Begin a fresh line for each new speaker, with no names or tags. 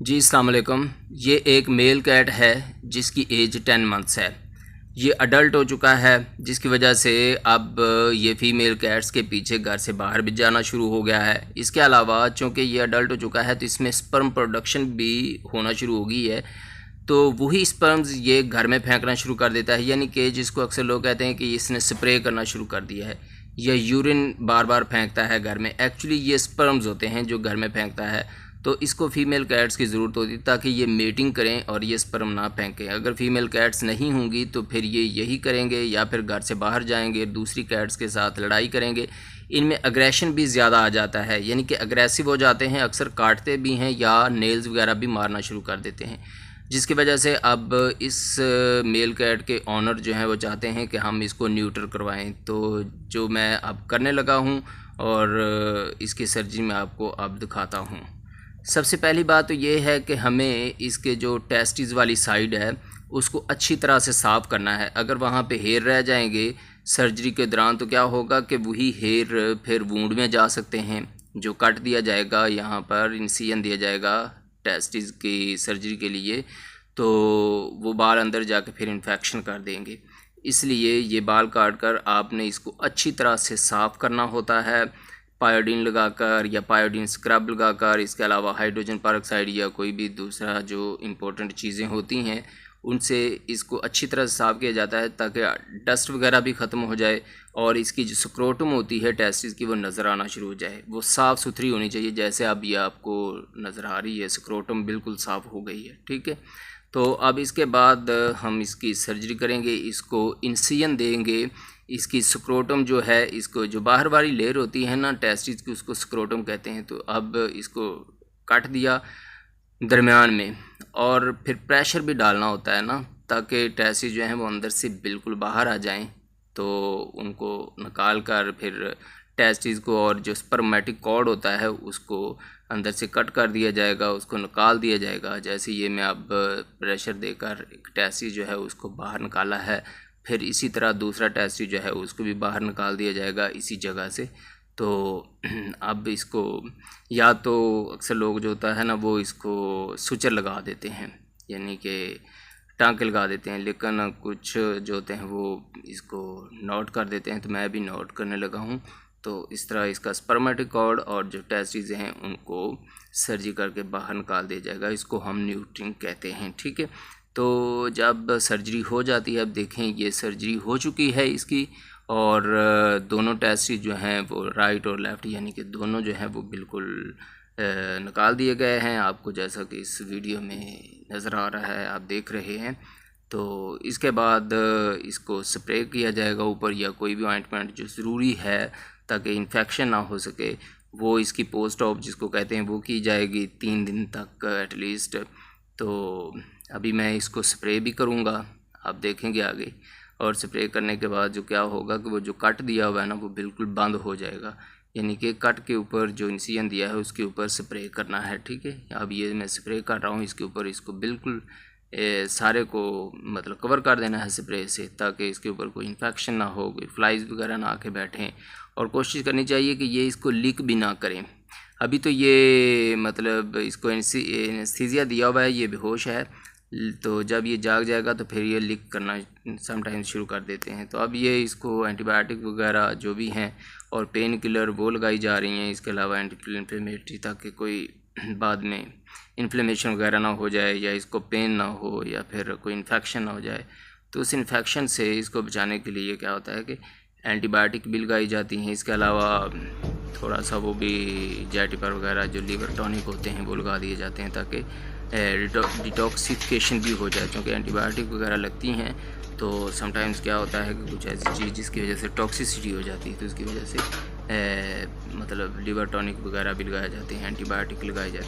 जी अस्सलाम वालेकुम। ये एक मेल कैट है जिसकी एज 10 मंथ्स है। ये अडल्ट हो चुका है, जिसकी वजह से अब ये फ़ीमेल कैट्स के पीछे घर से बाहर भी जाना शुरू हो गया है। इसके अलावा चूँकि ये अडल्ट हो चुका है तो इसमें स्पर्म प्रोडक्शन भी होना शुरू हो गई है, तो वही स्पर्म्स ये घर में फेंकना शुरू कर देता है। यानी कि जिसको अक्सर लोग कहते हैं कि इसने स्प्रे करना शुरू कर दिया है या यूरिन बार बार फेंकता है घर में। एक्चुअली ये स्पर्म्स होते हैं जो घर में फेंकता है, तो इसको फ़ीमेल कैट्स की ज़रूरत होती है ताकि ये मेटिंग करें और ये स्पर्म ना फेंकें। अगर फ़ीमेल कैट्स नहीं होंगी तो फिर ये यही करेंगे या फिर घर से बाहर जाएंगे, दूसरी कैट्स के साथ लड़ाई करेंगे। इनमें अग्रेशन भी ज़्यादा आ जाता है, यानी कि अग्रेसिव हो जाते हैं, अक्सर काटते भी हैं या नेल्स वगैरह भी मारना शुरू कर देते हैं, जिसकी वजह से अब इस मेल कैट के ऑनर जो हैं वो चाहते हैं कि हम इसको न्यूट्रल करवाएं। तो जो मैं अब करने लगा हूं और इसकी सर्जरी में आपको अब दिखाता हूं। सबसे पहली बात तो ये है कि हमें इसके जो टेस्टिस वाली साइड है उसको अच्छी तरह से साफ़ करना है। अगर वहाँ पे हेयर रह जाएंगे सर्जरी के दौरान तो क्या होगा कि वही हेयर फिर वूंड में जा सकते हैं। जो कट दिया जाएगा, यहाँ पर इंसिजन दिया जाएगा टेस्टिस की सर्जरी के लिए, तो वो बाल अंदर जाके फिर इन्फेक्शन कर देंगे। इसलिए ये बाल काट कर आपने इसको अच्छी तरह से साफ़ करना होता है, पायोडीन लगाकर या पायोडीन स्क्रब लगाकर। इसके अलावा हाइड्रोजन परऑक्साइड या कोई भी दूसरा जो इम्पोर्टेंट चीज़ें होती हैं उनसे इसको अच्छी तरह से साफ़ किया जाता है ताकि डस्ट वगैरह भी ख़त्म हो जाए और इसकी जो स्क्रोटम होती है टेस्टिस की वो नज़र आना शुरू हो जाए। वो साफ़ सुथरी होनी चाहिए, जैसे अब ये आपको नज़र आ रही है, स्क्रोटम बिल्कुल साफ़ हो गई है। ठीक है, तो अब इसके बाद हम इसकी सर्जरी करेंगे, इसको इंसिजन देंगे। इसकी स्क्रोटम जो है, इसको जो बाहर वाली लेयर होती है ना टेस्टिस की, उसको स्क्रोटम कहते हैं। तो अब इसको काट दिया दरमियान में, और फिर प्रेशर भी डालना होता है ना ताकि टेस्टिस जो हैं वो अंदर से बिल्कुल बाहर आ जाएं। तो उनको निकाल कर फिर टेस्टिस को और जो स्पर्मेटिक कॉर्ड होता है उसको अंदर से कट कर दिया जाएगा, उसको निकाल दिया जाएगा। जैसे ये मैं अब प्रेशर देकर एक टेस्टिस जो है उसको बाहर निकाला है, फिर इसी तरह दूसरा टेस्टिस जो है उसको भी बाहर निकाल दिया जाएगा इसी जगह से। तो अब इसको या तो अक्सर लोग जो होता है ना वो इसको सुचर लगा देते हैं, यानी कि टाँके लगा देते हैं, लेकिन कुछ जो होते हैं वो इसको नोट कर देते हैं। तो मैं भी नोट करने लगा हूँ। तो इस तरह इसका स्पर्मेटिक कॉर्ड और जो टेस्टिस हैं उनको सर्जरी करके बाहर निकाल दिया जाएगा। इसको हम न्यूट्रिंग कहते हैं। ठीक है, तो जब सर्जरी हो जाती है, अब देखें ये सर्जरी हो चुकी है इसकी, और दोनों टेस्टिस जो हैं वो राइट और लेफ़्ट यानी कि दोनों जो हैं वो बिल्कुल निकाल दिए गए हैं, आपको जैसा कि इस वीडियो में नज़र आ रहा है, आप देख रहे हैं। तो इसके बाद इसको स्प्रे किया जाएगा ऊपर, या कोई भी ऑइंटमेंट जो ज़रूरी है ताकि इन्फेक्शन ना हो सके, वो इसकी पोस्ट ऑप जिसको कहते हैं वो की जाएगी 3 दिन तक एटलीस्ट। तो अभी मैं इसको स्प्रे भी करूँगा, आप देखेंगे आगे। और स्प्रे करने के बाद जो क्या होगा कि वो जो कट दिया हुआ है ना वो बिल्कुल बंद हो जाएगा, यानी कि कट के ऊपर जो इंसिजन दिया है उसके ऊपर स्प्रे करना है। ठीक है, अब ये मैं स्प्रे कर रहा हूँ इसके ऊपर, इसको बिल्कुल सारे को मतलब कवर कर देना है स्प्रे से ताकि इसके ऊपर कोई इन्फेक्शन ना हो, कोई फ्लाइज वगैरह ना आके बैठें, और कोशिश करनी चाहिए कि ये इसको लीक भी ना करें। अभी तो ये मतलब इसको एनेस्थीसिया दिया हुआ है, ये बेहोश है, तो जब ये जाग जाएगा तो फिर ये लीक करना समटाइम्स शुरू कर देते हैं। तो अब ये इसको एंटीबायोटिक वगैरह जो भी हैं और पेन किलर वो लगाई जा रही हैं, इसके अलावा एंटी इन्फ्लेमेटरी, ताकि कोई बाद में इन्फ्लेमेशन वगैरह ना हो जाए या इसको पेन ना हो या फिर कोई इन्फेक्शन ना हो जाए। तो उस इन्फेक्शन से इसको बचाने के लिए क्या होता है कि एंटीबायोटिक भी लगाई जाती हैं। इसके अलावा थोड़ा सा वो भी जैटिपर वगैरह जो लीवर टॉनिक होते हैं वो लगा दिए जाते हैं ताकि डिटॉक्सिफिकेशन भी हो जाए, क्योंकि एंटीबायोटिक वगैरह लगती हैं तो समटाइम्स क्या होता है कि कुछ ऐसी चीज़ जिसकी वजह से टॉक्सिसिटी हो जाती है, तो उसकी वजह से मतलब लीवर टॉनिक वगैरह भी लगाए जाते हैं, एंटीबायोटिक लगाए जाते